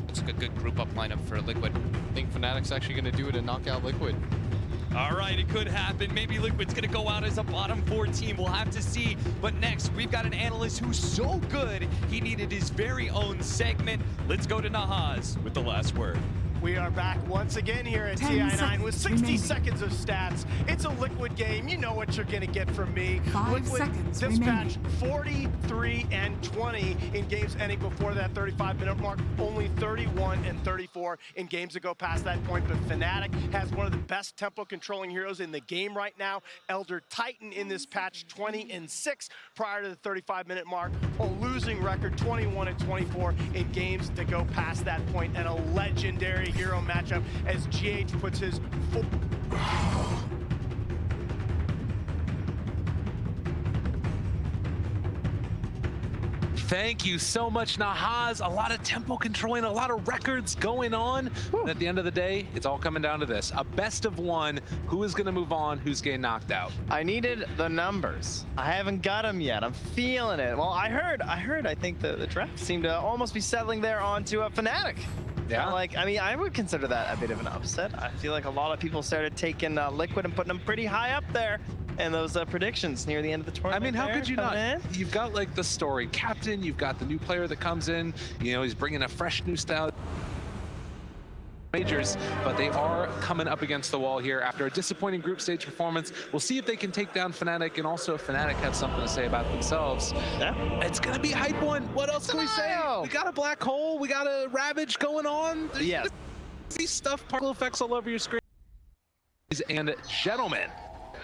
Looks like a good group up lineup for Liquid. I think Fnatic's actually going to do it and knock out Liquid. All right, it could happen. Maybe Liquid's gonna go out as a bottom 4 team. We'll have to see. But next, we've got an analyst who's so good, he needed his very own segment. Let's go to Nahaz with the last word. We are back once again here at Ti9 with 60 seconds of stats. It's a Liquid game. You know what you're going to get from me. 5 Liquid seconds dispatched 43 and 20 in games ending before that 35-minute mark. Only 31 and 34 in games that go past that point. But Fnatic has one of the best tempo controlling heroes in the game right now. Elder Titan in this patch, 20 and 6 prior to the 35-minute mark. A losing record, 21 and 24 in games that go past that point, and a legendary hero matchup as GH puts his full... Thank you so much, Nahaz. A lot of tempo controlling, a lot of records going on. And at the end of the day, it's all coming down to this. A best of one. Who is going to move on? Who's getting knocked out? I needed the numbers. I haven't got them yet. I'm feeling it. Well, I think the draft seemed to almost be settling there onto a Fnatic. Yeah. I mean, I would consider that a bit of an upset. I feel like a lot of people started taking Liquid and putting them pretty high up there. And those predictions near the end of the tournament. I mean, how could you not? You've got like the story captain, you've got the new player that comes in, you know, he's bringing a fresh new style. Majors, but they are coming up against the wall here after a disappointing group stage performance. We'll see if they can take down Fnatic, and also if Fnatic have something to say about themselves. Yeah. It's gonna be a hype one. What else can we say? We got a black hole, we got a Ravage going on. Yeah. See stuff, particle effects all over your screen. And gentlemen,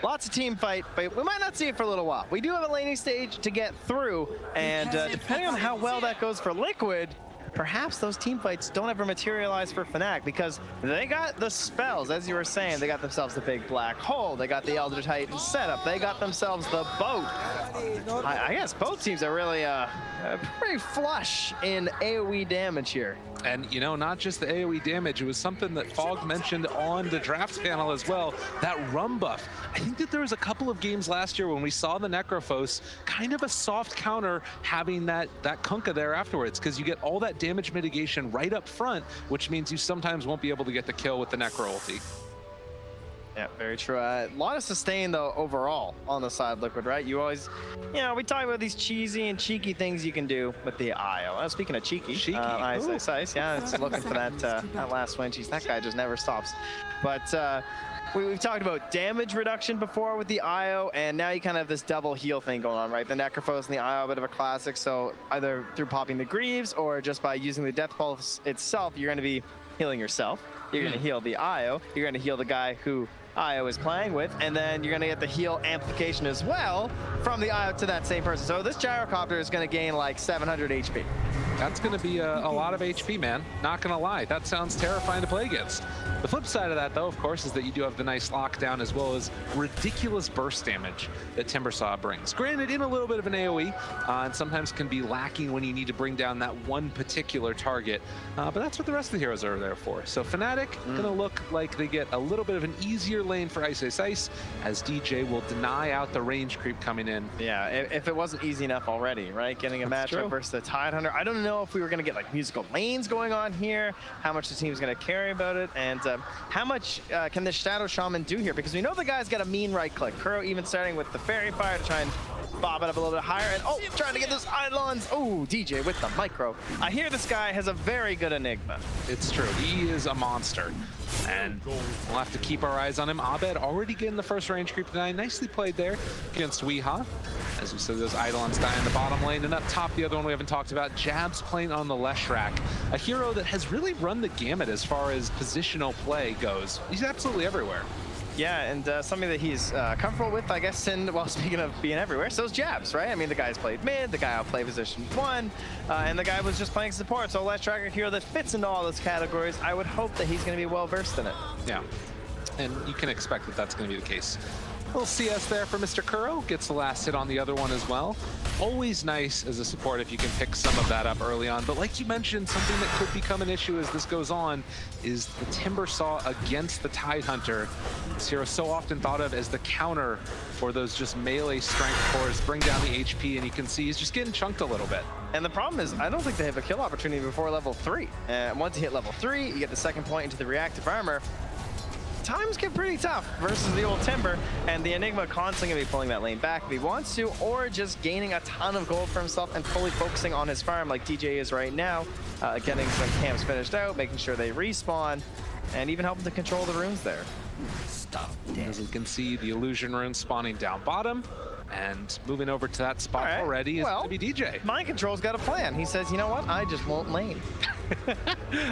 lots of team fight, but we might not see it for a little while. We do have a laning stage to get through, and depending on how well that goes for Liquid, perhaps those team fights don't ever materialize for Fnatic, because they got the spells, as you were saying. They got themselves the big black hole, they got the Elder Titan setup, they got themselves the boat. I guess both teams are really pretty flush in AoE damage here. And, you know, not just the AoE damage, it was something that Fog mentioned on the draft panel as well, that rum buff. I think that there was a couple of games last year when we saw the Necrophos, kind of a soft counter having that Kunkka there afterwards, because you get all that damage mitigation right up front, which means you sometimes won't be able to get the kill with the Necro ulti. Yeah, very true. A lot of sustain, though, overall on the side of Liquid, right? You always, you know, we talk about these cheesy and cheeky things you can do with the IO. Speaking of cheeky, Ice, yeah, it's looking for that last win. Jeez, that guy just never stops. But we've talked about damage reduction before with the IO, and now you kind of have this double heal thing going on, right? The Necrophos and the IO, a bit of a classic. So either through popping the Greaves or just by using the Death Pulse itself, you're going to be healing yourself. You're going to heal the IO. You're going to heal the guy who IO is playing with, and then you're going to get the heal amplification as well from the IO to that same person. So this gyrocopter is going to gain like 700 HP. That's going to be a lot of HP, man. Not going to lie. That sounds terrifying to play against. The flip side of that, though, of course, is that you do have the nice lockdown as well as ridiculous burst damage that Timbersaw brings. Granted, in a little bit of an AoE, and sometimes can be lacking when you need to bring down that one particular target. But that's what the rest of the heroes are there for. So Fnatic going to look like they get a little bit of an easier lane for Ice, as DJ will deny out the range creep coming in. Yeah, if it wasn't easy enough already, right? Getting a matchup versus the Tide Hunter. I don't know if we were going to get like musical lanes going on here, how much the team's going to carry about it, and how much can the Shadow Shaman do here? Because we know the guy's got a mean right click. Kuro even starting with the Fairy Fire to try and bob it up a little bit higher, and trying to get those Eidolons. Oh, DJ with the micro. I hear this guy has a very good Enigma. It's true, he is a monster. And we'll have to keep our eyes on him. Abed already getting the first range creep tonight. Nicely played there against Weeha. As we said, those Eidolons die in the bottom lane. And up top, the other one we haven't talked about, Jabs playing on the Leshrac. A hero that has really run the gamut as far as positional play goes. He's absolutely everywhere. Yeah, and something that he's comfortable with, I guess, well, speaking of being everywhere, so is Jabs, right? I mean, the guy's played mid, the guy outplayed position 1, and the guy was just playing support, so Let's Tracker hero that fits into all those categories. I would hope that he's going to be well-versed in it. Yeah, and you can expect that that's going to be the case. Little CS there for Mr. Kuro. Gets the last hit on the other one as well. Always nice as a support if you can pick some of that up early on. But like you mentioned, something that could become an issue as this goes on is the Timber Saw against the Tide Hunter. This hero so often thought of as the counter for those just melee strength cores, bring down the HP, and you can see he's just getting chunked a little bit. And the problem is, I don't think they have a kill opportunity before level 3. And once you hit level 3, you get the second point into the reactive armor. Times get pretty tough versus the old Timber, and the Enigma constantly gonna be pulling that lane back if he wants to, or just gaining a ton of gold for himself and fully focusing on his farm like DJ is right now, getting some camps finished out, making sure they respawn, and even helping to control the runes there. As we can see, the illusion rune spawning down bottom, and moving over to that spot already is going to be DJ. Mind Control's got a plan. He says, you know what, I just won't lane.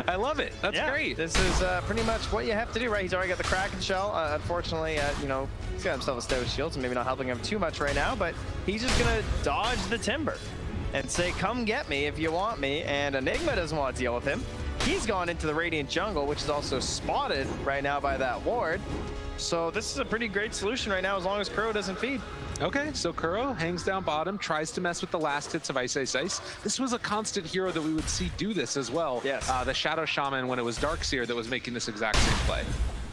I love it. That's great. This is pretty much what you have to do, right? He's already got the Kraken shell. Unfortunately, you know, he's got himself a Stoic shield, so maybe not helping him too much right now, but he's just going to dodge the Timber and say, come get me if you want me, and Enigma doesn't want to deal with him. He's gone into the Radiant jungle, which is also spotted right now by that ward. So this is a pretty great solution right now as long as Kuro doesn't feed. Okay, so Kuro hangs down bottom, tries to mess with the last hits of Ice Ice Ice. This was a constant hero that we would see do this as well. Yes. The Shadow Shaman when it was Darkseer that was making this exact same play.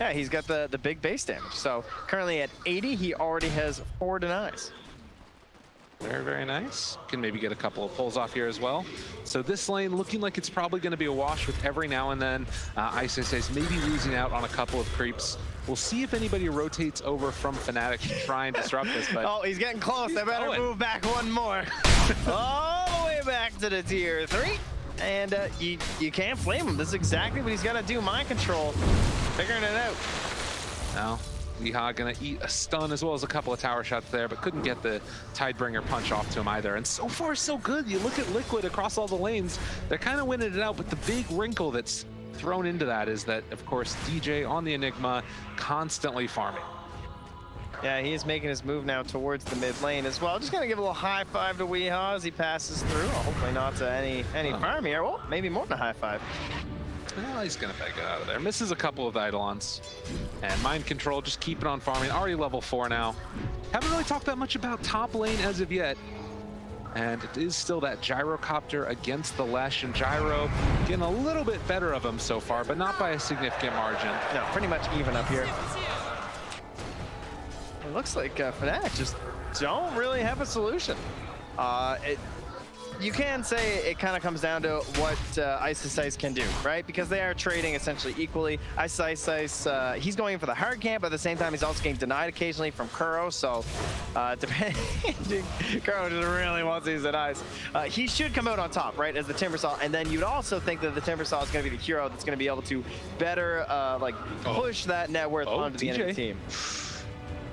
Yeah, he's got the big base damage. So currently at 80, he already has 4 denies. Very, very nice. Can maybe get a couple of pulls off here as well. So this lane looking like it's probably going to be a wash with every now and then Ice Ice Ice maybe losing out on a couple of creeps. We'll see if anybody rotates over from Fnatic to try and disrupt this. But oh, he's getting close. They better move back one more. All the way back to the tier 3. And you can't blame him. This is exactly what he's got to do. Mind Control, figuring it out. Now, Liha gonna eat a stun as well as a couple of tower shots there, but couldn't get the Tidebringer punch off to him either. And so far, so good. You look at Liquid across all the lanes, they're kind of winning it out, but the big wrinkle that's thrown into that is that, of course, DJ on the Enigma constantly farming. Yeah, he is making his move now towards the mid lane as well. Just gonna give a little high five to Weehaw as he passes through. Hopefully not to any farm here. Well, maybe more than a high five. Well, he's gonna get out of there. Misses a couple of the Eidolons. And Mind Control, just keeping on farming. Already level 4 now. Haven't really talked that much about top lane as of yet. And it is still that Gyrocopter against the Lesh, and Gyro getting a little bit better of him so far, but not by a significant margin. No, pretty much even up here. It looks like Fnatic just don't really have a solution. You can say it kind of comes down to what Ice Ice Ice can do, right? Because they are trading essentially equally. Ice Ice Ice, he's going in for the hard camp, but at the same time, he's also getting denied occasionally from Kuro. So, depending, Kuro just really wants these denies. He should come out on top, right, as the Timber Saw. And then you'd also think that the Timber Saw is going to be the hero that's going to be able to better, push that net worth onto the enemy team.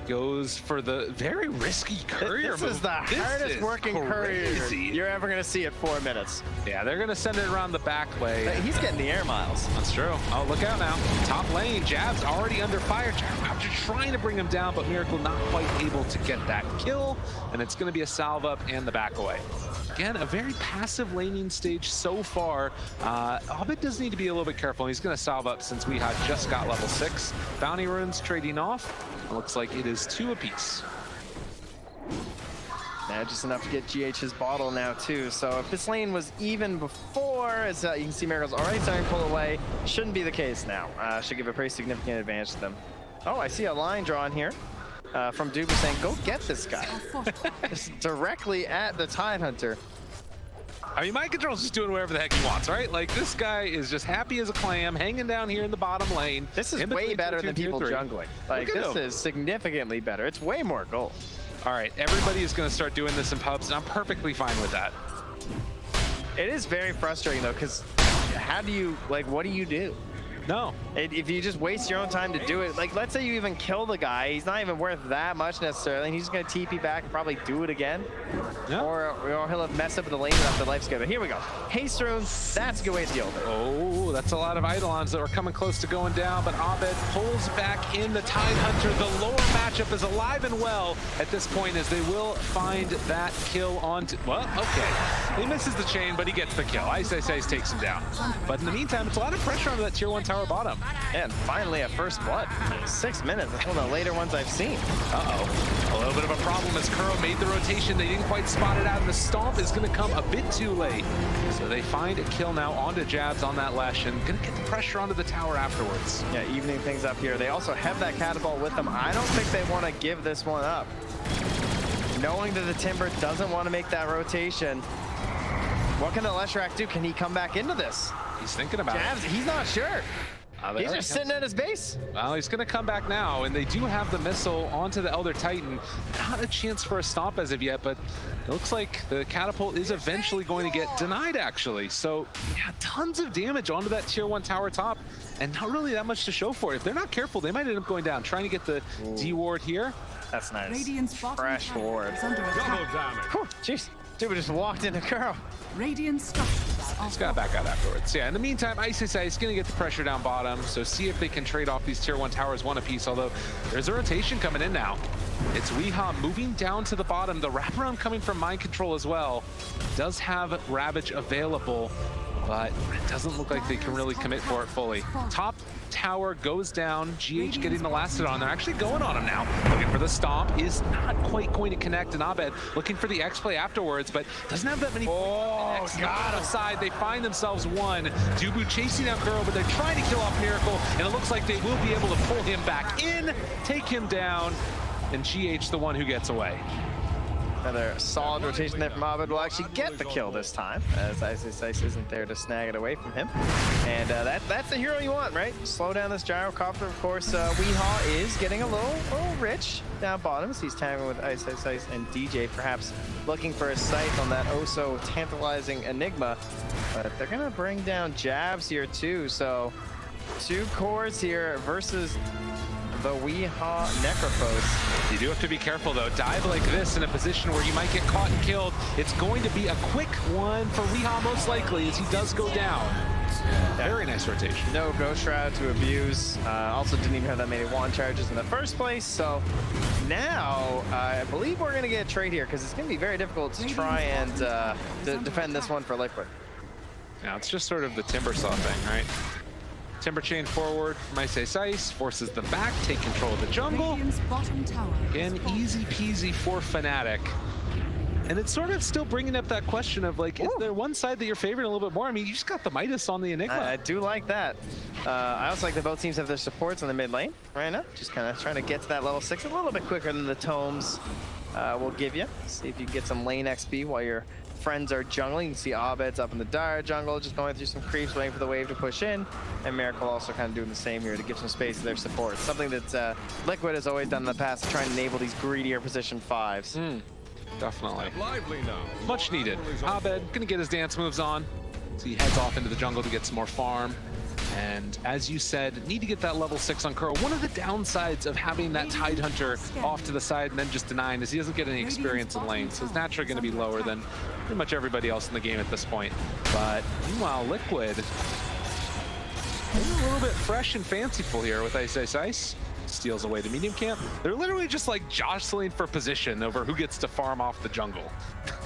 Goes for the very risky courier This move. is the hardest working courier you're ever going to see at 4 minutes. Yeah, they're going to send it around the back way. But he's getting the air miles. That's true. Oh, look out now. Top lane, Jab's already under fire. After trying to bring him down, but Miracle not quite able to get that kill. And it's going to be a salve up and the back away. Again, a very passive laning stage so far. Hobbit does need to be a little bit careful. He's going to salve up since we had just got level 6. Bounty runes trading off. It looks like it is 2 apiece. Yeah, just enough to get GH his bottle now too. So if this lane was even before, as you can see Miracle's already starting to pull away, shouldn't be the case now. Should give a pretty significant advantage to them. Oh, I see a line drawn here from Duba saying, go get this guy. Just directly at the Tide Hunter. I mean, Mind Control's just doing whatever the heck he wants, right? Like, this guy is just happy as a clam, hanging down here in the bottom lane. This is way better than people jungling. Like, this is significantly better. It's way more gold. All right, everybody is going to start doing this in pubs, and I'm perfectly fine with that. It is very frustrating, though, because how do you, like, what do you do? No. If you just waste your own time to do it, like, let's say you even kill the guy, he's not even worth that much necessarily, and he's just going to TP back and probably do it again. Yeah. Or he'll have messed up the lane without the life skill. But here we go. Haste rune, that's a good way to deal with it. Oh, that's a lot of Eidolons that were coming close to going down, but Abed pulls back in the Tide Hunter. The lower matchup is alive and well at this point as they will find that kill onto... Well, okay. He misses the chain, but he gets the kill. Ice Ice Ice takes him down. But in the meantime, it's a lot of pressure on that tier 1 tower bottom. And finally a first blood. 6 minutes, that's one of the later ones I've seen. Uh-oh. A little bit of a problem as Kuro made the rotation. They didn't quite spot it out, and the stomp is going to come a bit too late. So they find a kill now onto Jabs on that Lesh, and going to get the pressure onto the tower afterwards. Yeah, evening things up here. They also have that catapult with them. I don't think they want to give this one up. Knowing that the Timber doesn't want to make that rotation, what can the Leshrac do? Can he come back into this? He's thinking about Jabs, he's not sure. He's just sitting at his base. Well, he's going to come back now, and they do have the missile onto the Elder Titan. Not a chance for a stomp as of yet, but it looks like the catapult is eventually going to get denied, actually. So, yeah, tons of damage onto that tier 1 tower top, and not really that much to show for it. If they're not careful, they might end up going down. Trying to get the D-ward here. That's nice. Radiant's Fresh ward. Whew, jeez, dude just walked into Kuro. Radiant structures. He's got to back out afterwards. Yeah, in the meantime, Ice is going to get the pressure down bottom, so see if they can trade off these tier 1 towers one apiece, although there's a rotation coming in now. It's Weehaw moving down to the bottom. The wraparound coming from Mind Control as well. Does have Ravage available, but it doesn't look like they can really commit for it fully. Top tower goes down. GH getting the Lastodon. They're actually going on him now. Looking for the stomp. Is not quite going to connect. And Abed looking for the X play afterwards, but doesn't have that many. Oh, X got aside. They find themselves one. Dubu chasing out Kuro, but they're trying to kill off Miracle, and it looks like they will be able to pull him back in, take him down, and GH the one who gets away. Another solid rotation there from Abed will actually get the kill this time, as Ice isn't there to snag it away from him. And that's the hero you want, right? Slow down this gyrocopter. Of course, Weehaw is getting a little rich down bottom as he's tagging with Ice and DJ, perhaps looking for a scythe on that oh-so tantalizing Enigma. But they're going to bring down Jabs here too, so 2 cores here versus the Weehaw Necrophos. You do have to be careful though. Dive like this in a position where you might get caught and killed. It's going to be a quick one for Weehaw most likely as he does go down. Yeah. Very nice rotation. No Ghost Shroud to abuse. Also didn't even have that many wand charges in the first place. So now I believe we're going to get a trade here because it's going to be very difficult to try and defend this one for Liquid. Yeah, it's just sort of the Timbersaw thing, right? Timber chain forward from Ice forces the back, take control of the jungle. Again, easy peasy for Fnatic. And it's sort of still bringing up that question of like, is there one side that you're favoring a little bit more? I mean, you just got the Midas on the Enigma. I do like that. I also like that both teams have their supports in the mid lane right now. Just kind of trying to get to that level 6 a little bit quicker than the tomes will give you. See if you can get some lane XP while your friends are jungling. You can see Abed's up in the dire jungle, just going through some creeps, waiting for the wave to push in. And Miracle also kind of doing the same here to give some space to their support. Something that Liquid has always done in the past, trying to enable these greedier position 5s. Definitely. Much needed. Abed gonna get his dance moves on. So he heads off into the jungle to get some more farm. And as you said, need to get that level 6 on Kuro. One of the downsides of having that Tidehunter off to the side and then just denying is he doesn't get any experience in lane. So he's naturally going to be lower than pretty much everybody else in the game at this point. But meanwhile, Liquid a little bit fresh and fanciful here with Ice. Steals away the medium camp. They're literally just like jostling for position over who gets to farm off the jungle.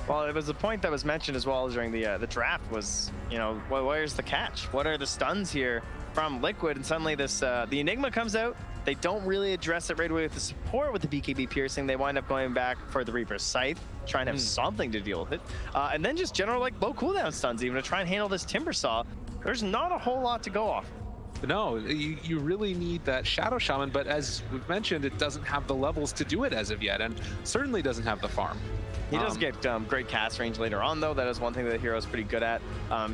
Well, it was a point that was mentioned as well during the draft was, you know, where's the catch? What are the stuns here from Liquid? And suddenly this the Enigma comes out. They don't really address it right away with the support with the BKB piercing. They wind up going back for the Reaper's Scythe, trying to have something to deal with it. And then just general like low cooldown stuns even to try and handle this Timbersaw. There's not a whole lot to go off. No, you really need that Shadow Shaman, but as we've mentioned, it doesn't have the levels to do it as of yet, and certainly doesn't have the farm. He does get great cast range later on, though. That is one thing that the hero is pretty good at.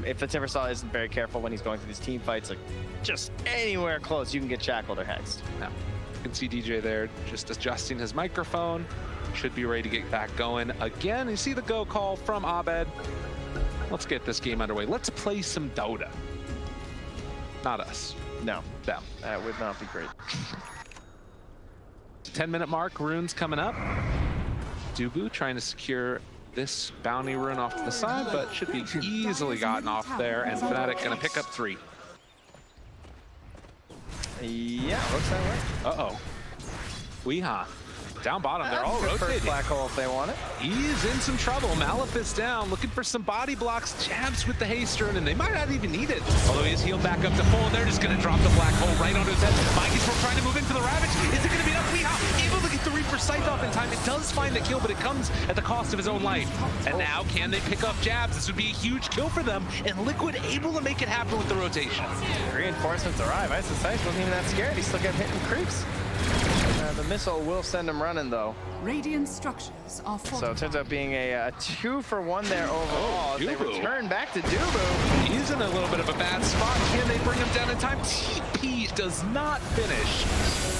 If the Timbersaw isn't very careful when he's going through these team fights, like just anywhere close, you can get shackled or hexed. Yeah. You can see DJ there just adjusting his microphone. Should be ready to get back going again. You see the go call from Abed. Let's get this game underway. Let's play some Dota. Not us. No. Them. That would not be great. 10-minute mark, runes coming up. Dubu trying to secure this bounty rune off to the side, but should be easily gotten off there, and Fnatic gonna pick up 3. Yeah, looks that way. Uh-oh. Weehaw Down bottom, they're all Good first rotating. black hole if they want it. He's in some trouble. Malefus down, looking for some body blocks. Jabs with the haste rune, and they might not even need it. Although he's healed back up to full, and they're just going to drop the black hole right onto his head. Mineski trying to move into the Ravage. Is it going to be enough? Able to get the Reaper Scythe off in time. It does find the kill, but it comes at the cost of his own life. And now, can they pick up Jabs? This would be a huge kill for them, and Liquid able to make it happen with the rotation. Reinforcements arrive. Ice wasn't even that scared. He still kept hitting creeps. The missile will send him running, though. Radiant structures are fortified. So it turns out being a 2-for-1 there overall. As they return back to NewBee. He's in a little bit of a bad spot. Can they bring him down in time? TP does not finish.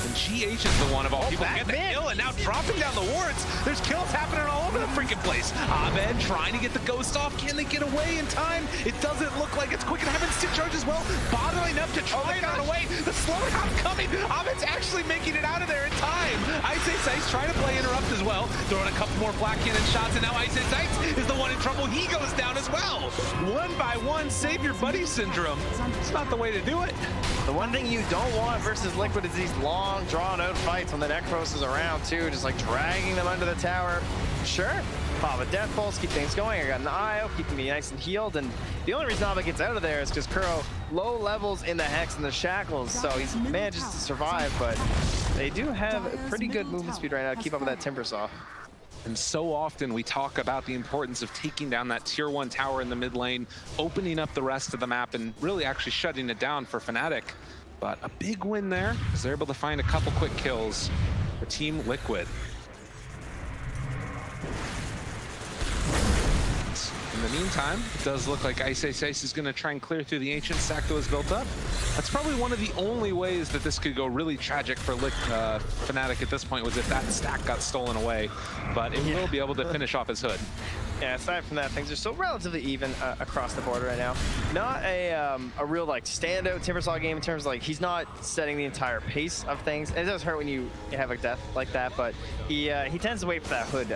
And GH is the one of all people to get the kill, and now dropping down the wards. There's kills happening all over the freaking place. Abed trying to get the ghost off. Can they get away in time? It doesn't look like it's quick. And having stick charge as well. Bottling up to try and run away. The slowdown coming. Abed's actually making it out of there in time. Ice trying to play interrupt as well. Throwing a couple more black cannon shots, and now Ice is the one in trouble. He goes down as well. One by one, save your buddy syndrome. It's not the way to do it. The one thing you don't want versus Liquid is these long, drawn-out fights when the Necros is around, too, just like dragging them under the tower. Sure, pop a death pulse, keep things going. I got an IO, keeping me nice and healed, and the only reason Abed gets out of there is because Kuro low levels in the Hex and the Shackles, so he manages to survive, but they do have a pretty good movement speed right now to keep up with that Timber Saw. And so often we talk about the importance of taking down that tier 1 tower in the mid lane, opening up the rest of the map, and really actually shutting it down for Fnatic. But a big win there, because they're able to find a couple quick kills for Team Liquid. In the meantime, it does look like Ice is going to try and clear through the ancient stack that was built up. That's probably one of the only ways that this could go really tragic for Fnatic at this point, was if that stack got stolen away. But it will be able to finish off his hood. Yeah, aside from that, things are still relatively even across the board right now. Not a real like standout Timbersaw game in terms of like he's not setting the entire pace of things. It does hurt when you have a death like that, but he tends to wait for that hood.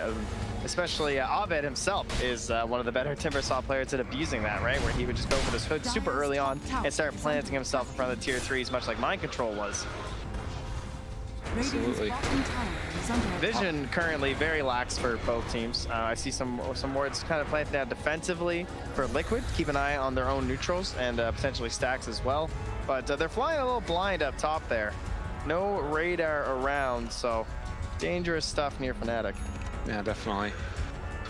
Especially Abed himself is one of the better Timbersaw players at abusing that, right? Where he would just go for this hood super early on and start planting himself in front of the tier 3s, much like Mind Control was. Absolutely. Vision currently very lax for both teams. I see some wards kind of planted out defensively for Liquid. Keep an eye on their own neutrals and potentially stacks as well. But they're flying a little blind up top there. No radar around, so dangerous stuff near Fnatic. Yeah, definitely.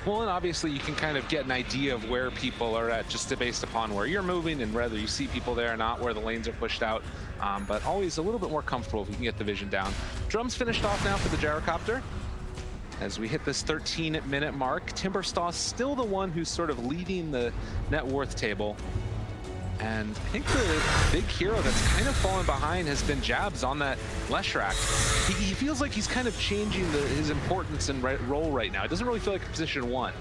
Well, and obviously you can kind of get an idea of where people are at just based upon where you're moving and whether you see people there or not, where the lanes are pushed out. But always a little bit more comfortable if we can get the vision down. Drums finished off now for the gyrocopter. As we hit this 13-minute mark, Timbersaw still the one who's sort of leading the net worth table. And I think the big hero that's kind of fallen behind has been Jabs on that Leshrac. He feels like he's kind of changing his importance and role right now. It doesn't really feel like a position 1.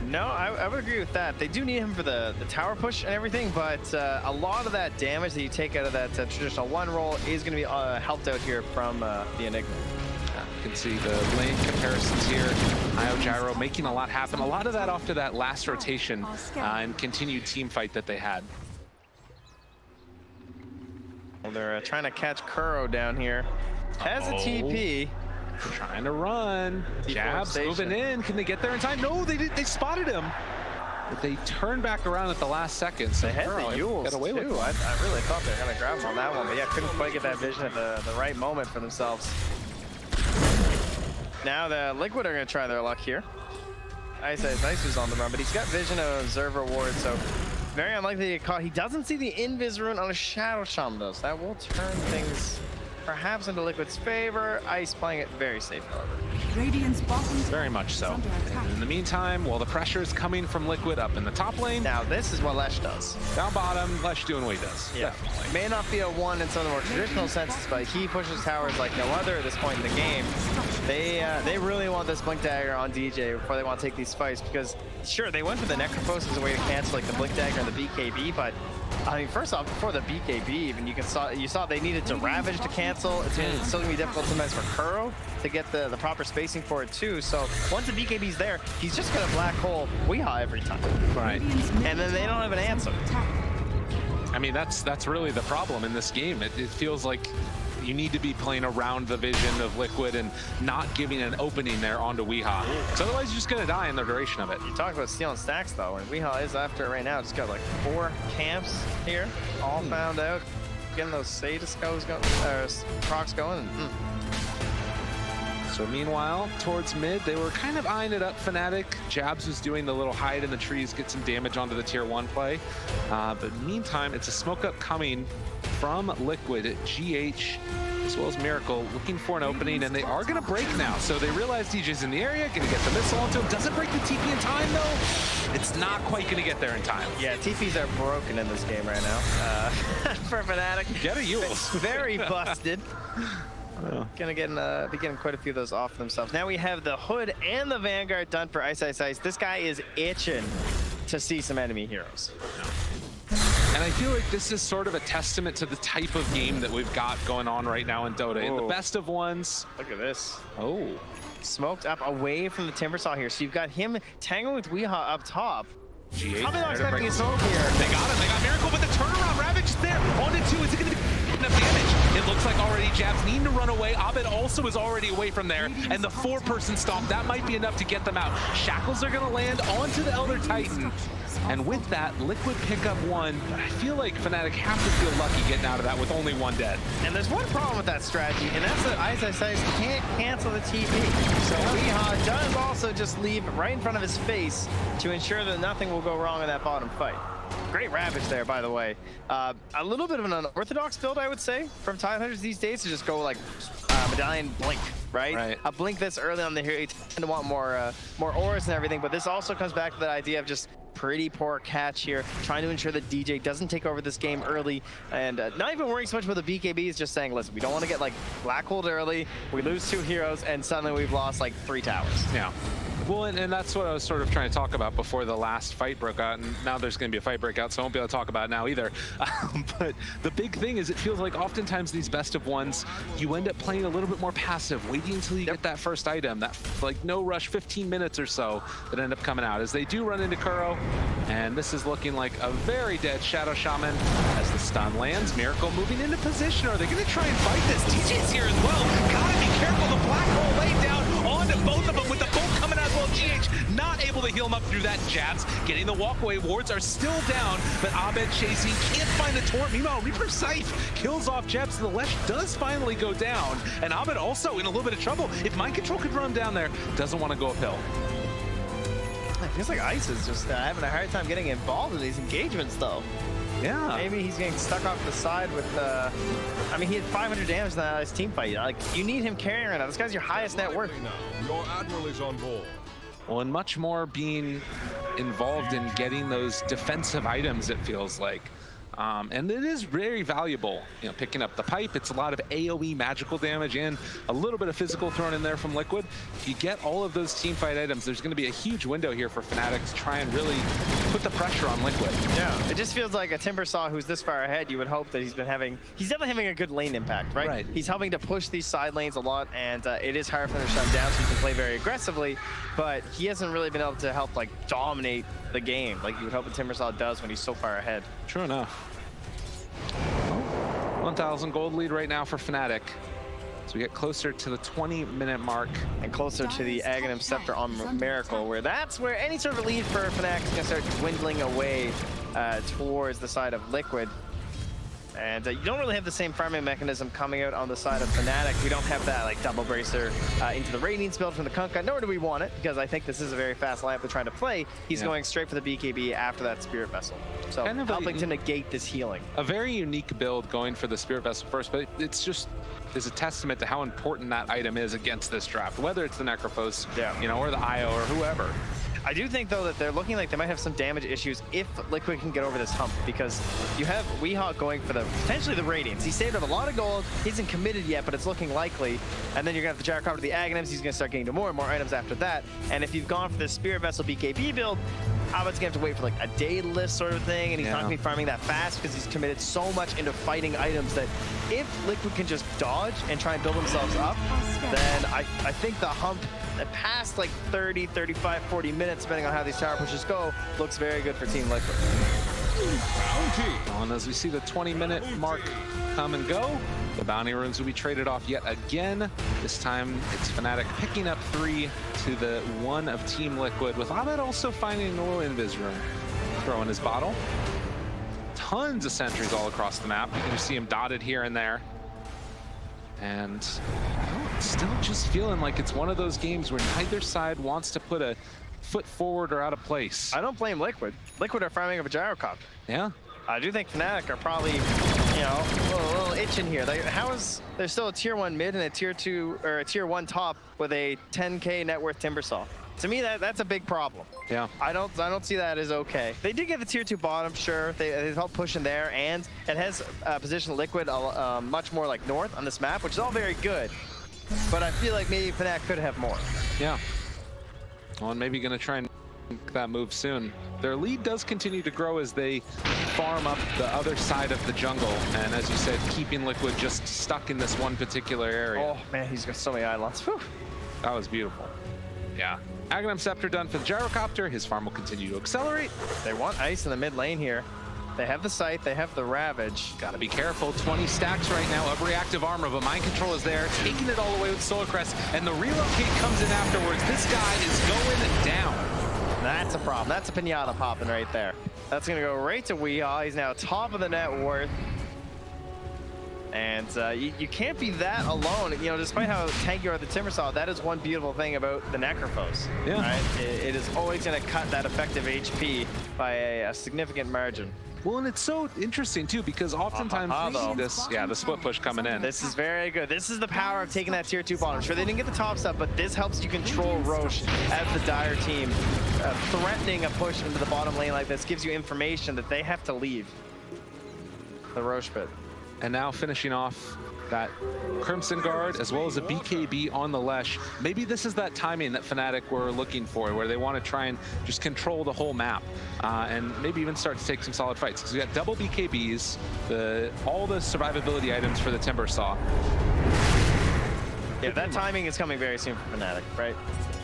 No, I would agree with that. They do need him for the tower push and everything, but a lot of that damage that you take out of that traditional 1 role is going to be helped out here from the Enigma. You can see the lane comparisons here. IO Gyro making a lot happen. A lot of that after that last rotation and continued team fight that they had. Well, they're trying to catch Kuro down here. Has a TP. Trying to run. Jabs moving in. Can they get there in time? No, they spotted him. But they turned back around at the last second. So they had the Yules got away too. with it. I really thought they were going to grab him on that one, but yeah, couldn't quite get that vision at the right moment for themselves. Now the Liquid are going to try their luck here. Ice was on the run, but he's got vision of Observer Ward, so very unlikely to get caught. He doesn't see the Invis rune on a Shadow Shaman though, so that will turn things perhaps into Liquid's favor. Ice playing it very safe, however. Radiant's bottom very much so. And in the meantime, while the pressure is coming from Liquid up in the top lane. Now this is what Lesh does. Down bottom, Lesh doing what he does. Yeah. Definitely. May not be a 1 in some of the more traditional senses, but he pushes towers like no other at this point in the game. They really want this Blink Dagger on DJ before they want to take these fights, because sure, they went for the Necrophos as a way to cancel like the Blink Dagger and the BKB, but I mean, first off, before the BKB even, you saw they needed to Ravage to cancel. It's still gonna be difficult sometimes for Kuro to get the proper spacing for it too. So once the BKB's there, he's just gonna black hole Weehaw every time. Right. And then they don't have an answer. I mean, that's really the problem in this game. It feels like You need to be playing around the vision of Liquid and not giving an opening there onto Weehaw. Because otherwise you're just going to die in the duration of it. You talk about stealing stacks though, and Weehaw is after it right now. Just got like 4 camps here, all found out. Getting those Sadis goes going, procs going. So meanwhile, towards mid, they were kind of eyeing it up, Fnatic. Jabs was doing the little hide in the trees, get some damage onto the tier 1 play. But meantime, it's a smoke up coming from Liquid, GH, as well as Miracle, looking for an opening, and they are going to break now. So they realize DJ's in the area, going to get the missile onto him. Doesn't break the TP in time, though. It's not quite going to get there in time. Yeah, TPs are broken in this game right now. For Fnatic. Get a Yule. Very busted. Gonna be getting quite a few of those off themselves. Now we have the Hood and the Vanguard done for Ice Ice Ice. This guy is itching to see some enemy heroes. And I feel like this is sort of a testament to the type of game that we've got going on right now in Dota. In the best of ones. Look at this. Oh. Smoked up away from the Timbersaw here. So you've got him tangling with Weehaw up top. GH. Probably not expecting a smoke here. They got him. They got Miracle, but the turnaround Ravage is there. 1-2. Is it going to be enough damage? It looks like already Jabs need to run away. Abed also is already away from there. And the 4-person stomp, that might be enough to get them out. Shackles are going to land onto the Elder Titan. And with that, Liquid pick up 1. But I feel like Fnatic have to feel lucky getting out of that with only 1 dead. And there's one problem with that strategy, and that's that Ice Ice Ice can't cancel the TP. So Weehaw does also just leave right in front of his face to ensure that nothing will go wrong in that bottom fight. Great Ravage there, by the way. A little bit of an unorthodox build, I would say, from Ti9 these days to just go like Medallion Blink, right? A Blink this early on the hero, you tend to want more auras and everything, but this also comes back to that idea of just pretty poor catch here, trying to ensure that DJ doesn't take over this game early, and not even worrying so much about the BKB, just saying, listen, we don't want to get like black holed early, we lose 2 heroes, and suddenly we've lost like 3 towers. Yeah. Well, and that's what I was sort of trying to talk about before the last fight broke out, and now there's going to be a fight breakout, so I won't be able to talk about it now either. But the big thing is it feels like oftentimes these best of ones, you end up playing a little bit more passive, waiting until you get that first item, that like no rush 15 minutes or so that end up coming out. As they do run into Kuro, and this is looking like a very dead Shadow Shaman as the stun lands. Miracle moving into position. Are they going to try and fight this? DJ's here as well. Gotta be careful. The black hole laid down onto both of them with the bolt coming out as well. GH not able to heal him up through that. Jabs getting the walkaway. Wards are still down, but Abed chasing, can't find the torrent. Meanwhile, Reaper Sight kills off Jabs to the left, does finally go down, and Abed also in a little bit of trouble. If Mind Control could run him down there, doesn't want to go uphill. It feels like Ice is just having a hard time getting involved in these engagements, though. Yeah. Maybe he's getting stuck off the side with, I mean, he had 500 damage in that team fight. Like, you need him carrying right now. This guy's your highest net worth. Your Admiral is on board. Well, and much more being involved in getting those defensive items, it feels like. And it is very valuable, you know, picking up the pipe. It's a lot of AoE magical damage and a little bit of physical thrown in there from Liquid. If you get all of those team fight items, there's going to be a huge window here for Fnatic to try and really put the pressure on Liquid. Yeah, it just feels like a Timbersaw who's this far ahead, you would hope that he's definitely having a good lane impact, right? Right. He's helping to push these side lanes a lot, and it is hard for them to shut down, so you can play very aggressively, but he hasn't really been able to help like dominate the game like you would hope a Timbersaw does when he's so far ahead. True enough. 1,000 gold lead right now for Fnatic. So we get closer to the 20-minute mark. And closer to the Aghanim Scepter on Miracle, where that's where any sort of lead for Fnatic is going to start dwindling away towards the side of Liquid. And you don't really have the same farming mechanism coming out on the side of Fnatic. We don't have that like double bracer into the Radiance build from the Kunkka, nor do we want it, because I think this is a very fast lineup they're trying to play. He's going straight for the BKB after that Spirit Vessel. So kind of helping to negate this healing. A very unique build going for the Spirit Vessel first, but it's just is a testament to how important that item is against this draft, whether it's the Necrophos, you know, or the IO or whoever. I do think, though, that they're looking like they might have some damage issues if Liquid can get over this hump, because you have Weehaw going for potentially the Radiance. He saved up a lot of gold. He isn't committed yet, but it's looking likely. And then you're going to have the Gyrocopter to the Aghanims. He's going to start getting to more and more items after that. And if you've gone for the Spirit Vessel BKB build, Abed's going to have to wait for like a day list sort of thing, and he's not going to be farming that fast because he's committed so much into fighting items that if Liquid can just dodge and try and build themselves up, then I think the hump past like 30, 35, 40 minutes, depending on how these tower pushes go, looks very good for Team Liquid. And as we see the 20-minute mark come and go, The bounty runes will be traded off yet again. This time it's Fnatic picking up 3 to the 1 of Team Liquid, with Abed also finding a little invis room. Throw in his bottle. Tons of sentries all across the map. You can just see him dotted here and there. And it's still just feeling like it's one of those games where neither side wants to put a foot forward or out of place. I don't blame Liquid. Liquid are farming up a gyrocopter. Yeah. I do think Fnatic are probably, you know, a little itching here. There's still a tier 1 mid and a tier 2 or a tier 1 top with a 10K net worth Timbersaw. To me, that's a big problem. Yeah. I don't see that as okay. They did get the tier 2 bottom, sure. They helped push in there, and it has positioned Liquid much more like north on this map, which is all very good. But I feel like maybe Fnatic could have more. Yeah. Well, and maybe gonna try and make that move soon. Their lead does continue to grow as they farm up the other side of the jungle, and as you said, keeping Liquid just stuck in this one particular area. Oh man, he's got so many islands. Whew. That was beautiful. Yeah. Aghanim Scepter done for the gyrocopter. His farm will continue to accelerate. They want ice in the mid lane here. They have the Scythe, they have the Ravage. Gotta be careful. 20 stacks right now of reactive armor, but Mind Control is there, taking it all away with Solar Crest, and the relocate comes in afterwards. This guy is going down. That's a problem. That's a pinata popping right there. That's gonna go right to Weehaw. He's now top of the net worth. And you can't be that alone. You know, despite how tanky you are the Timbersaw, that is one beautiful thing about the Necrophos. Yeah. Right? It is always gonna cut that effective HP by a significant margin. Well, and it's so interesting too, because oftentimes the split push coming in. This is very good. This is the power of taking that tier 2 bottom. Sure, they didn't get the top stuff, but this helps you control Roche as the Dire team. Threatening a push into the bottom lane like this gives you information that they have to leave the Roche pit. And now finishing off that Crimson Guard as well as a BKB on the Lesh. Maybe this is that timing that Fnatic were looking for, where they want to try and just control the whole map and maybe even start to take some solid fights. Because we got double BKBs, all the survivability items for the Timbersaw. Yeah, that timing is coming very soon for Fnatic, right?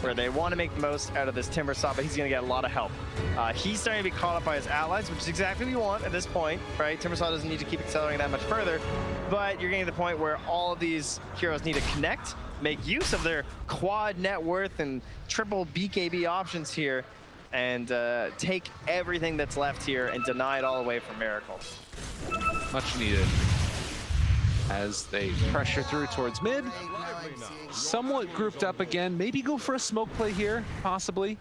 Where they want to make the most out of this Timbersaw, but he's going to get a lot of help. He's starting to be caught up by his allies, which is exactly what you want at this point, right? Timbersaw doesn't need to keep accelerating that much further, but you're getting to the point where all of these heroes need to connect, make use of their quad net worth and triple BKB options here, and take everything that's left here and deny it all away from Miracle. Much needed. As they pressure through towards mid. Somewhat grouped up again. Maybe go for a smoke play here, possibly.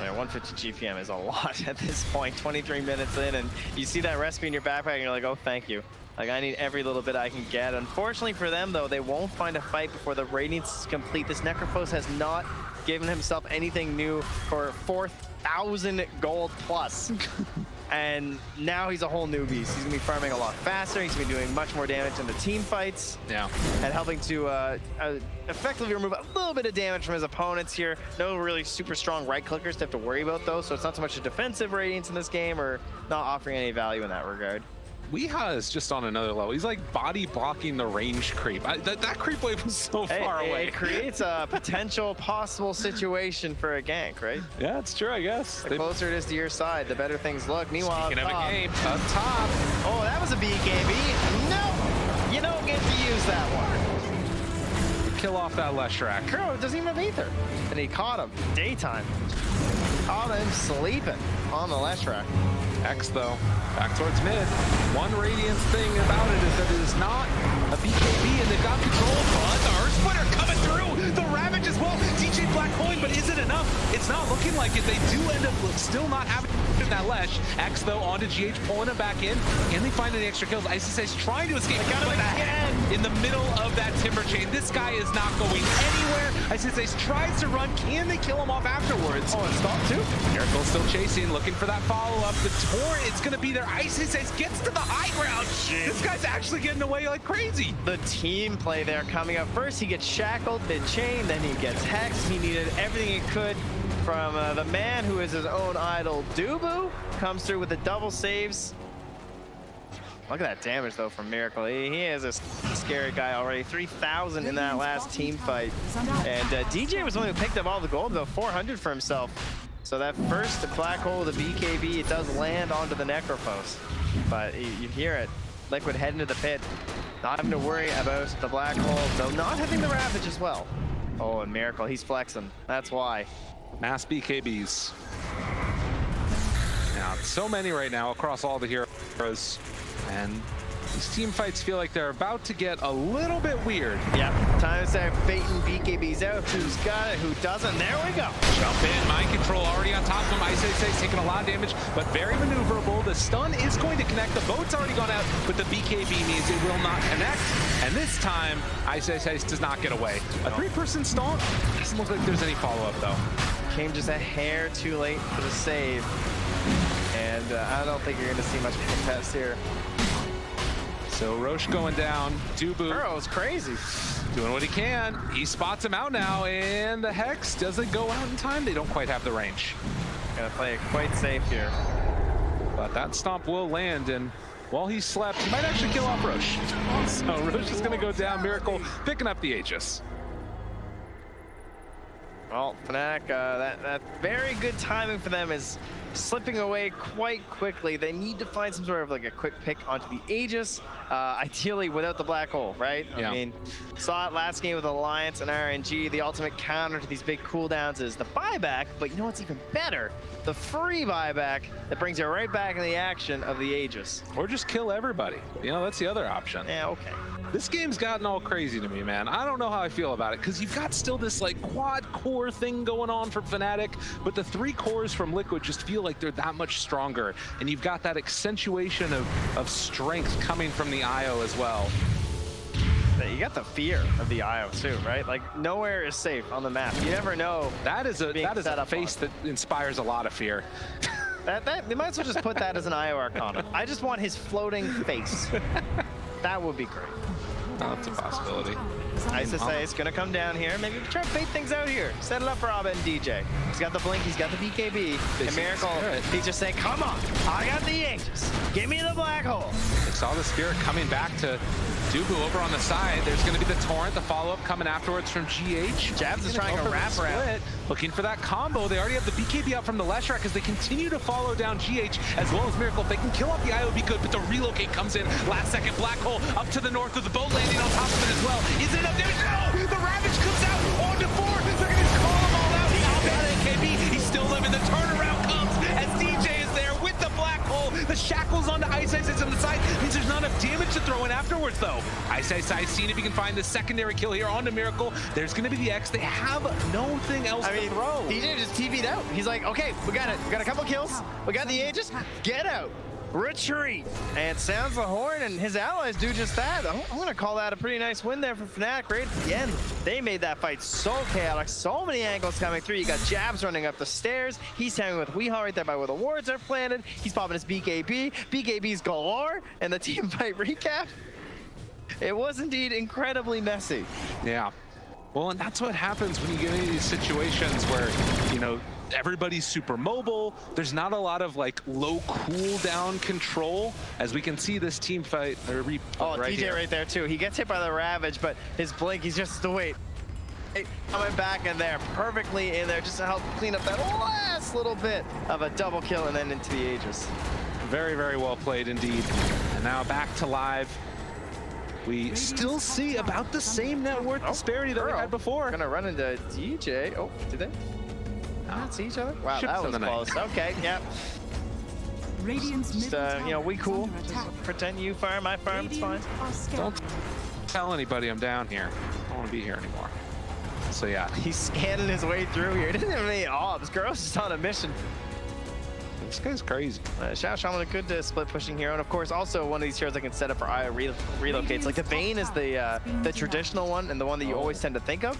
Yeah, 150 GPM is a lot at this point. 23 minutes in, and you see that recipe in your backpack, and you're like, oh, thank you. Like, I need every little bit I can get. Unfortunately for them, though, they won't find a fight before the Radiance is complete. This Necrophos has not given himself anything new for 4,000 gold plus. And now he's a whole new beast. He's gonna be farming a lot faster. He's gonna be doing much more damage in the team fights. Yeah. And helping to effectively remove a little bit of damage from his opponents here. No really super strong right clickers to have to worry about though. So it's not so much a defensive Radiance in this game, or not offering any value in that regard. Weehaw is just on another level. He's like body blocking the range creep. That creep wave was so far away. It creates a potential possible situation for a gank, right? Yeah, it's true, I guess. The closer it is to your side, the better things look. Meanwhile, speaking of a game, up top. Oh, that was a BKB. No, you don't get to use that one. Kill off that Leshrac. Kuro doesn't even have Ether. And he caught him daytime. Caught him sleeping on the Leshrac. X though, back towards mid. One Radiance thing about it is that it is not a BKB and they've got control, but the Earth Splitter coming through. The Ravage as well. DJ Black coin, but is it enough? It's not looking like it. They do end up still not having that Lesh. X though onto GH, pulling him back in. Can they find any extra kills? ISIS trying to escape. Got him again in the middle of that Timber Chain. This guy is not going anywhere. ISIS tries to run. Can they kill him off afterwards? Oh, and stop too. Miracle still chasing, looking for that follow-up. The Torrent, it's going to be there. ISIS gets to the high ground. This guy's actually getting away like crazy. The team play there coming up. First, he gets shackled mid-chain, then he gets hexed. He needed everything he could from the man who is his own idol, Dubu. Comes through with the double saves. Look at that damage, though, from Miracle. He is a scary guy already. 3,000 in that last team fight. And DJ was the one who picked up all the gold, though, 400 for himself. So that first black hole, the BKB, it does land onto the Necrophos. But you hear it. Liquid head into the pit. Not having to worry about the black hole, though not having the Ravage as well. Oh, and Miracle, he's flexing. That's why. Mass BKBs. Now, so many right now across all the heroes. And these team fights feel like they're about to get a little bit weird. Yep, time to start baiting BKBs out. Who's got it, who doesn't? There we go. Jump in, mind control already on top of him. Ice taking a lot of damage, but very maneuverable. The stun is going to connect. The boat's already gone out, but the BKB means it will not connect. And this time, Ice does not get away. A 3-person stomp doesn't look like there's any follow-up though. Came just a hair too late for the save. And I don't think you're going to see much of a contest here. So Roche going down. Dubu Burrow's crazy. doing what he can. He spots him out now, and the Hex doesn't go out in time. They don't quite have the range. Gonna play it quite safe here. But that stomp will land, and while he slept, he might actually kill off Roche. So Roche is going to go down. Miracle picking up the Aegis. Well, Fnatic, that very good timing for them is slipping away quite quickly. They need to find some sort of like a quick pick onto the Aegis, ideally without the black hole, right? Yeah. I mean, saw it last game with Alliance and RNG. The ultimate counter to these big cooldowns is the buyback, but you know what's even better? The free buyback that brings you right back in the action of the Aegis. Or just kill everybody. You know, that's the other option. Yeah, okay. This game's gotten all crazy to me, man. I don't know how I feel about it, because you've got still this like quad core thing going on from Fnatic, but the 3 cores from Liquid just feel like they're that much stronger, and you've got that accentuation of strength coming from the IO as well. You got the fear of the IO too, right? Like nowhere is safe on the map. You never know. That is a face that inspires a lot of fear. They might as well just put that as an IO Arcana. I just want his floating face. That would be great. Oh, that's a possibility. ISSA is gonna come down here. Maybe try to bait things out here. Set it up for Abba and DJ. He's got the blink, he's got the BKB. And Miracle, he's just saying, come on, I got the Aegis. Give me the black hole. They saw the Spirit coming back to Dubu over on the side. There's going to be the Torrent, the follow-up coming afterwards from GH. Jabs is trying to wrap around. Looking for that combo. They already have the BKB out from the Leshrac as they continue to follow down GH as well as Miracle. If they can kill off the IO, be good, but the relocate comes in. Last second, black hole up to the north of the boat landing on top of it as well. Is it enough damage? No! The Ravage comes out on to 4. They're going to call them all out. Now AKB, he's still living. The turnaround comes as DJ is there with the black hole. The shackles onto Ice on the side means there's not enough damage to throw in afterwards though. Ice seeing if he can find the secondary kill here onto Miracle. There's going to be the X. They have nothing else to throw. DJ just TV'd out. He's like, okay, we got it. We got a couple kills. We got the Aegis. Get out. Retreat. And sounds the horn, and his allies do just that. I'm going to call that a pretty nice win there for Fnatic right at the end. They made that fight so chaotic, so many angles coming through. You got Jabs running up the stairs. He's tagging with Weehaw right there by where the wards are planted. He's popping his BKB. BKB's galore, and the team fight recap. It was indeed incredibly messy. Yeah. Well, and that's what happens when you get into these situations where, you know, everybody's super mobile. There's not a lot of like low cooldown control, as we can see this team fight. Right DJ here. right there too. He gets hit by the Ravage, but his blink, he's just to wait. Coming back in there, perfectly in there, just to help clean up that last little bit of a double kill and then into the Aegis. Very, very well played indeed. And now back to live. We still see about the same net worth disparity that we had before. Gonna run into DJ. Oh, did they not see each other? Wow, that was close. Okay, yep. Just, you know, we cool. Just pretend you farm, I farm, it's fine. Don't tell anybody I'm down here. I don't want to be here anymore. So yeah. He's scanning his way through here. He doesn't have any obs. Girl's just on a mission. This guy's crazy. Shadow Shaman, a good split pushing hero, and of course also one of these heroes that can set up for IO relocates. Like the Bane is the traditional one and the one that you always tend to think of,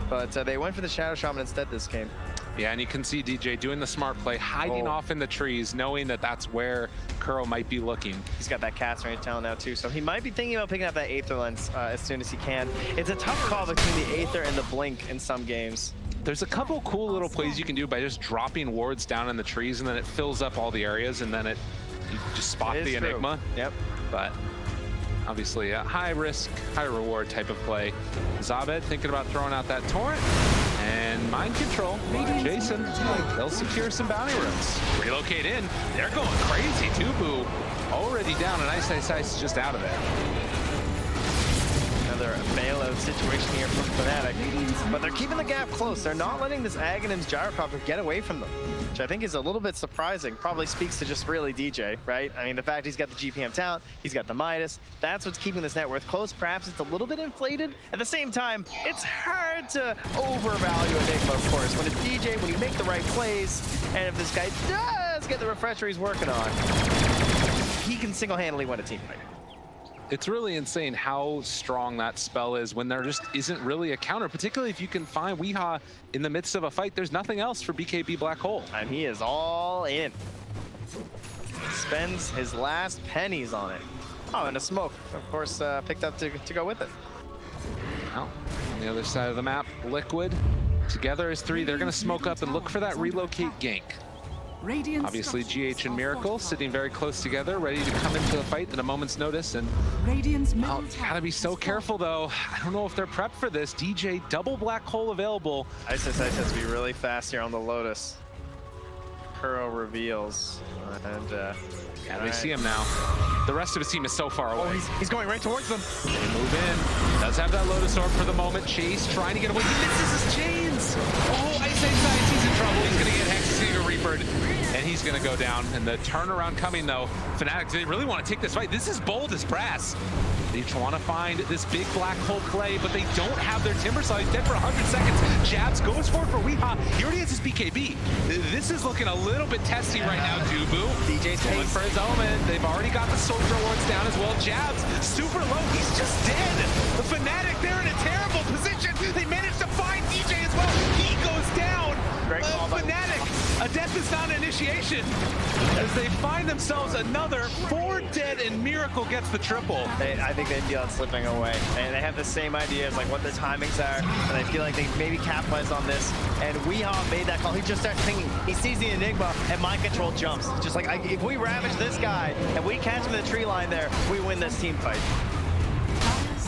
but they went for the Shadow Shaman instead this game. Yeah, and you can see DJ doing the smart play, hiding off in the trees, knowing that that's where Kuro might be looking. He's got that cast range talent now too, so he might be thinking about picking up that Aether lens as soon as he can. It's a tough call between the Aether and the Blink in some games. There's a couple cool little plays you can do by just dropping wards down in the trees, and then it fills up all the areas, and then you just spot the Enigma. Yep. But obviously a high risk, high reward type of play. Zabed thinking about throwing out that Torrent, And mind control, Jason, they'll secure some bounty runes. Relocate in, they're going crazy. NewBee already down, and Ice just out of there. Another bailout situation here from Fnatic, but they're keeping the gap close. They're not letting this Aghanim's gyrocopter get away from them, which I think is a little bit surprising. Probably speaks to just really DJ, right? I mean, the fact he's got the GPM talent, he's got the Midas, that's what's keeping this net worth close. Perhaps it's a little bit inflated. At the same time, it's hard to overvalue Enigma, of course. When it's DJ, when you make the right plays, and if this guy does get the refresher he's working on, he can single-handedly win a team fight. It's really insane how strong that spell is when there just isn't really a counter, particularly if you can find Weehaw in the midst of a fight. There's nothing else for BKB Black Hole. And he is all in. Spends his last pennies on it. Oh, and a smoke, of course, picked up to go with it. Well, on the other side of the map, Liquid, together as three, they're gonna smoke up and look for that relocate gank. Obviously, GH and Miracle sitting very close together, ready to come into the fight at a moment's notice. And well, gotta be so careful though. I don't know if they're prepped for this. DJ, double Black Hole available. Ice has to be really fast here on the Lotus. Kuro reveals, and yeah, they see him now. The rest of his team is so far away. Oh, he's going right towards them. They move in. Does have that Lotus Orb for the moment. Chase trying to get away. He misses his chains. Oh, Ice he's in trouble. He's gonna get Hexagon Reapered, and he's gonna go down. And the turnaround coming though. Fnatic, they really want to take this fight. This is bold as brass. They just want to find this big Black Hole play, but they don't have their Timbersaw. He's dead for 100 seconds. Jabs goes for Weehaw. He already has his BKB. This is looking a little bit testy right now, NewBee. DJ's going for his element. They've already got the Soldier Lords down as well. Jabs, super low. He's just dead. The Fnatic, they're in a terrible position. They managed to find DJ as well. He goes down. Fnatic, a death is not an initiation. As they find themselves another 4 dead, and Miracle gets the triple. I think they feel it slipping away. And they have the same ideas, like what their timings are, and I feel like they maybe capitalize on this. And Weehaw made that call. He just starts thinking, he sees the Enigma, and mind control jumps. Just like, if we ravage this guy, and we catch him in the tree line there, we win this team fight.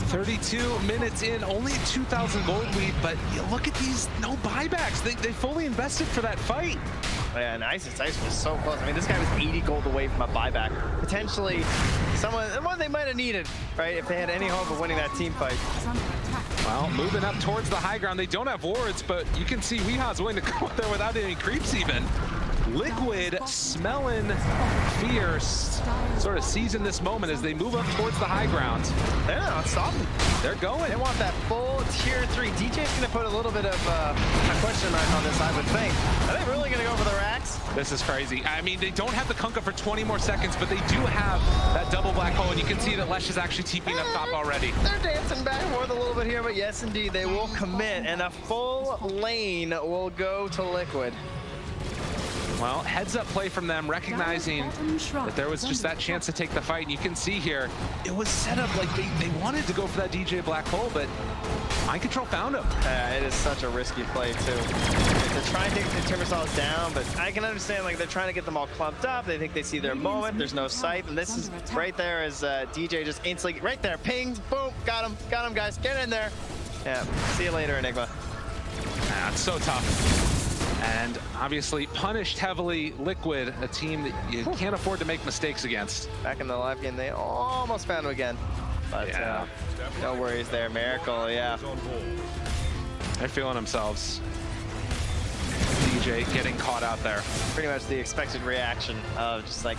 32 minutes in, only 2,000 gold lead, but you look at these, no buybacks. They fully invested for that fight. Yeah, and Ice was so close. I mean, this guy was 80 gold away from a buyback. Potentially one they might have needed, right, if they had any hope of winning that team fight. Well, moving up towards the high ground. They don't have wards, but you can see Weehaw's willing to go up there without any creeps even. Liquid smelling fierce, sort of seizing this moment as they move up towards the high ground. They're not stopping. They're going. They want that full tier 3. DJ's going to put a little bit of a question mark on this, I would think. Are they really going to go for the racks? This is crazy. I mean, they don't have the Kunkka for 20 more seconds, but they do have that double Black Hole, and you can see that Lesh is actually TPing up top already. They're dancing back and forth a little bit here, but yes, indeed, they will commit, and a full lane will go to Liquid. Well, heads up play from them, recognizing that there was just that chance to take the fight. And you can see here, it was set up like they wanted to go for that DJ Black Hole, but mind control found him. It is such a risky play too. They're trying to take the Timbersaws down, but I can understand, like, they're trying to get them all clumped up. They think they see their moment. There's no sight, and this is right there as DJ just instantly, right there, pinged, boom, got him, guys, get in there. Yeah, see you later, Enigma. It's so tough. And obviously punished heavily Liquid, a team that you can't afford to make mistakes against. Back in the live game, they almost found him again. But yeah. No worries there, Miracle, yeah. They're feeling themselves. DJ getting caught out there. Pretty much the expected reaction of just like,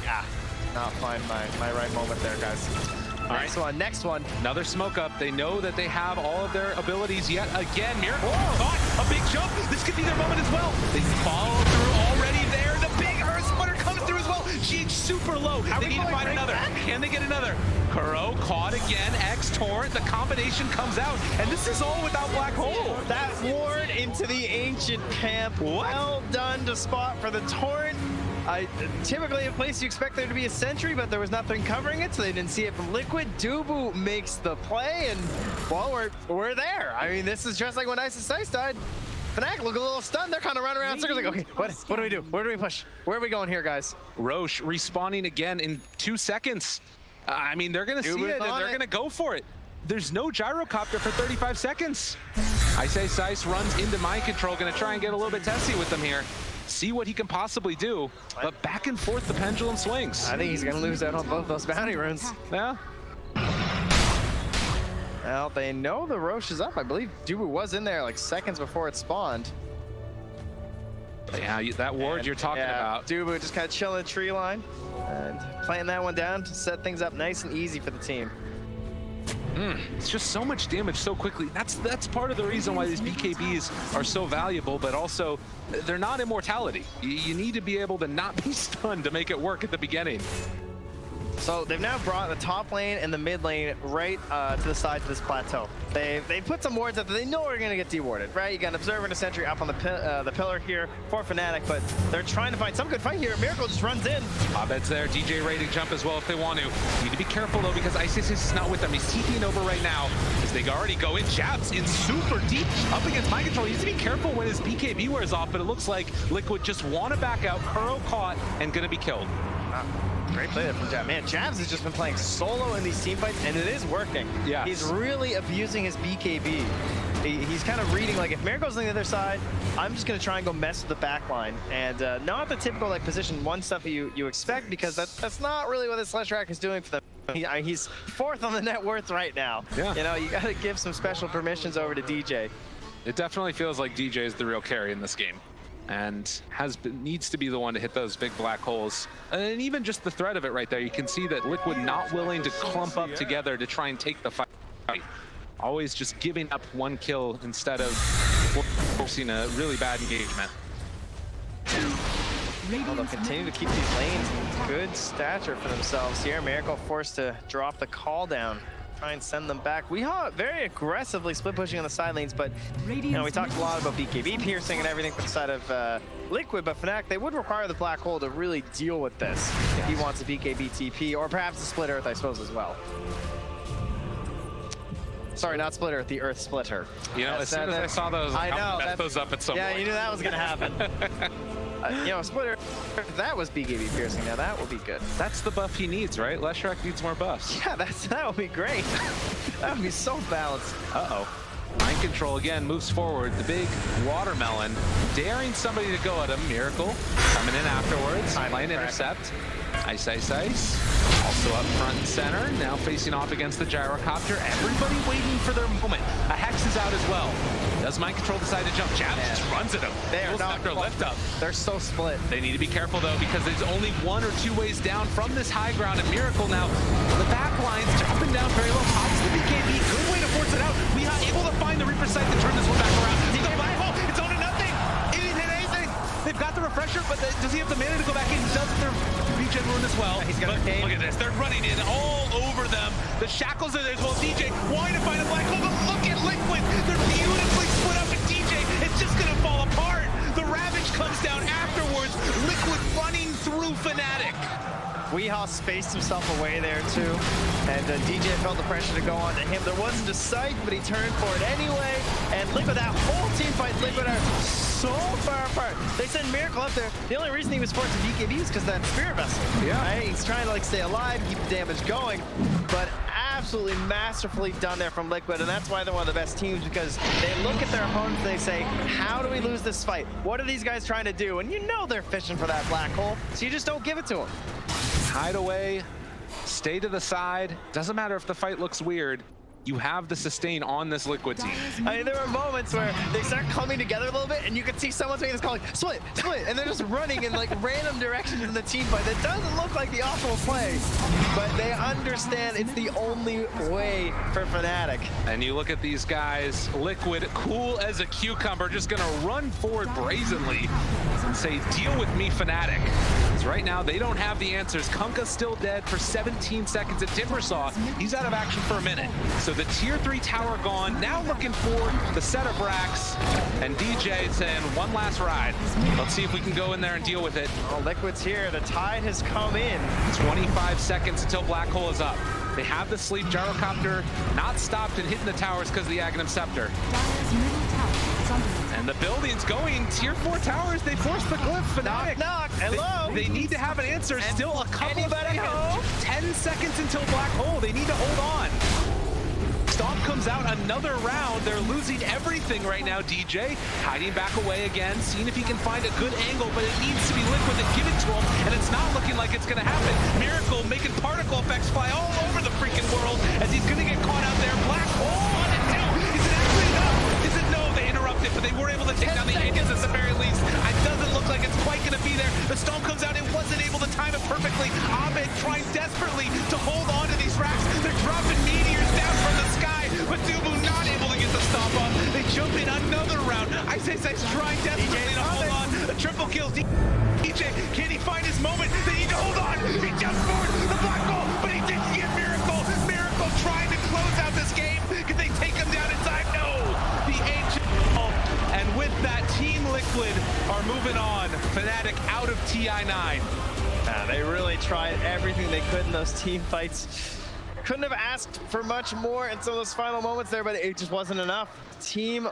not find my right moment there, guys. Next one. Another smoke up. They know that they have all of their abilities yet again. Miracle caught a big jump. This could be their moment as well. They follow through already there. The big Earth Splitter comes through as well. GH super low. They need to find another. Can they get another? Kuro caught again. X Torrent. The combination comes out. And this is all without Black Hole. That ward into the ancient camp. What? Well done to spot for the Torrent. Typically a place you expect there to be a sentry, but there was nothing covering it, so they didn't see it from Liquid. NewBee makes the play, and well, we're there. I mean, this is just like when Ice died. Fnatic look a little stunned. They're kind of running around in circles like, okay, what do we do? Where do we push? Where are we going here, guys? Roche respawning again in 2 seconds. I mean, they're going to see it, and they're going to go for it. There's no gyrocopter for 35 seconds. I say Sice runs into mind control, gonna try and get a little bit testy with them here. See what he can possibly do, but back and forth the pendulum swings. I think he's gonna lose out on both those bounty runes. Yeah. Well, they know the Roche is up. I believe Dubu was in there like seconds before it spawned. Yeah, that ward you're talking about. Dubu just kind of chilling the tree line and playing that one down to set things up nice and easy for the team. It's just so much damage so quickly. That's part of the reason why these BKBs are so valuable, but also they're not immortality. You need to be able to not be stunned to make it work at the beginning. So they've now brought the top lane and the mid lane right to the side of this plateau. They put some wards up that they know are going to get dewarded, right? You got an Observer and a Sentry up on the pillar here for Fnatic, but they're trying to find some good fight here. Miracle just runs in. Abed's there, DJ ready to jump as well if they want to. Need to be careful though because ISIS is not with them. He's TPing over right now as they already go in. Jabs in super deep up against mind control. He needs to be careful when his BKB wears off, but it looks like Liquid just want to back out. Kuro caught and going to be killed. Great play there from Jabs. Man, Jabs has just been playing solo in these team fights, and it is working. Yeah. He's really abusing his BKB. He's kind of reading, like, if Miracle's on the other side, I'm just going to try and go mess with the back line. And not the typical, like, position one stuff you expect, because that's not really what this Leshrac is doing for them. He's fourth on the net worth right now. Yeah. You know, you got to give some special permissions over to DJ. It definitely feels like DJ is the real carry in this game, and needs to be the one to hit those big black holes. And even just the threat of it right there, you can see that Liquid not willing to clump up together to try and take the fight. Always just giving up one kill instead of forcing a really bad engagement. Well, they'll continue to keep these lanes in good stature for themselves here. Miracle forced to drop the call down. Try and send them back. We very aggressively split pushing on the side lanes, but you know, we talked a lot about BKB piercing and everything for the side of Liquid, but Fnatic, they would require the black hole to really deal with this if he wants a BKB TP, or perhaps a split earth, I suppose, as well. Sorry, not split earth, the earth splitter. You know, as soon as I saw those, I know, mess those up at some point. Yeah, you knew that was gonna happen. You know, splitter, if that was BKB piercing, now that would be good. That's the buff he needs, right? Leshrac needs more buffs. Yeah, that would be great. That would be so balanced. Uh-oh. Mind control again moves forward. The big watermelon daring somebody to go at him. Miracle coming in afterwards. Line intercept. Ice. Also up front and center. Now facing off against the gyrocopter. Everybody waiting for their moment. A Hex is out as well. Does mind control decide to jump? Jabs just runs at him. They are not lift up. They're so split. They need to be careful though, because there's only 1 or 2 ways down from this high ground. And Miracle now, the back lines dropping down very low. Pops the BKB. Good way to force it out. We are able to find the Reaper site to turn this one back around. He's going black hole. It's on to nothing. It didn't hit anything. They've got the refresher, but does he have the mana to go back in? He does with their regen rune as well. He's got look at this. They're running in all over them. The shackles are there as well. DJ wanting to find a black hole, but look at Liquid. They're beautifully split up, and DJ, it's just going to fall apart. The Ravage comes down afterwards. Liquid running through Fnatic. Weehaw spaced himself away there too, and DJ felt the pressure to go on to him. There wasn't a sight, but he turned for it anyway, and Liquid, that whole team fight, Liquid are so far apart. They send Miracle up there. The only reason he was forced to BKB is because that Spirit Vessel. Yeah. Right? He's trying to like stay alive, keep the damage going, but absolutely masterfully done there from Liquid, and that's why they're one of the best teams, because they look at their opponents and they say, how do we lose this fight? What are these guys trying to do? And you know they're fishing for that black hole, so you just don't give it to them. Hide away, stay to the side. Doesn't matter if the fight looks weird. You have the sustain on this Liquid team. I mean, there were moments where they start coming together a little bit, and you can see someone's making this call like, split, and they're just running in like random directions in the team fight. That doesn't look like the optimal play, but they understand it's the only way for Fnatic. And you look at these guys, Liquid, cool as a cucumber, just gonna run forward brazenly and say, deal with me, Fnatic. Because right now, they don't have the answers. Kunkka's still dead for 17 seconds at Timbersaw. He's out of action for a minute. So the tier 3 tower gone, now looking for the set of racks, and DJ saying one last ride. Let's see if we can go in there and deal with it. Oh, Liquid's here, the tide has come in. 25 seconds until black hole is up. They have the sleep gyrocopter not stopped and hitting the towers because of the Aghanim Scepter. And the building's going, tier 4 towers, they forced the glyph. Fnatic. Knock, hello. They need to have an answer. And still a couple of anybody seconds. 10 seconds until black hole. They need to hold on. Stomp comes out another round. They're losing everything right now, DJ. Hiding back away again, seeing if he can find a good angle, but it needs to be Liquid that give it to him, and it's not looking like it's going to happen. Miracle making particle effects fly all over the freaking world as he's going to get caught out there. Black hole on it too. Is it actually enough? Is it no? They interrupted, but they were able to take down the Aegis at the very least. It doesn't look like it's quite going to be there. The Storm comes out. It wasn't able to time it perfectly. Abed trying desperately to hold on to these racks. They're dropping meteors down from the sky, but Dubu not able to get the stomp off. They jump in another round. Ice trying desperately to hold on. A triple kills. DJ, can he find his moment? They need to hold on. He jumps forward. The black hole, but he didn't get Miracle. Miracle trying to close out this game. Can they take him down in time? No. The ancient. And with that, Team Liquid are moving on. Fnatic out of Ti9. They really tried everything they could in those team fights. Couldn't have asked for much more in some of those final moments there, but it just wasn't enough. Team